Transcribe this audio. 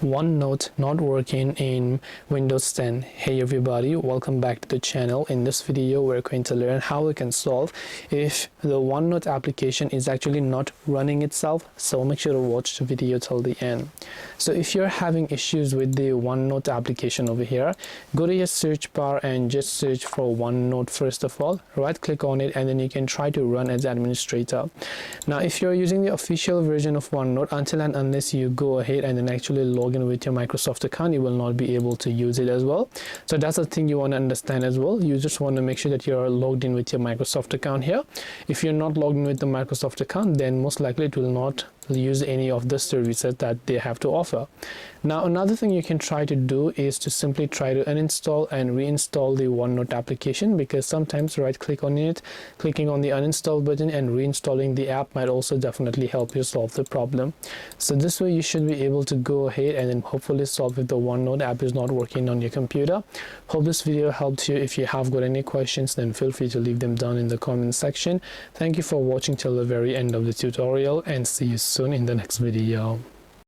OneNote not working in Windows 10. Hey everybody, welcome back to the channel. In this video we're going to learn how we can solve if the OneNote application is actually not running itself, so make sure to watch the video till the end. So if you're having issues with the OneNote application over here, go to your search bar and just search for OneNote. First of all, right click on it and then you can try to run as administrator. Now if you're using the official version of OneNote, until and unless you go ahead and then actually log in with your Microsoft account, you will not be able to use it as well. So that's the thing you want to understand as well. You just want to make sure that you're logged in with your Microsoft account here. If you're not logged in with the Microsoft account, then most likely it will not use any of the services that they have to offer. Now another thing you can try to do is to simply try to uninstall and reinstall the OneNote application, because sometimes right click on it, clicking on the uninstall button and reinstalling the app might also definitely help you solve the problem. So this way you should be able to go ahead and then hopefully solve if the OneNote app is not working on your computer. Hope this video helped you. If you have got any questions, then feel free to leave them down in the comment section. Thank you for watching till the very end of the tutorial, and see you soon in the next video.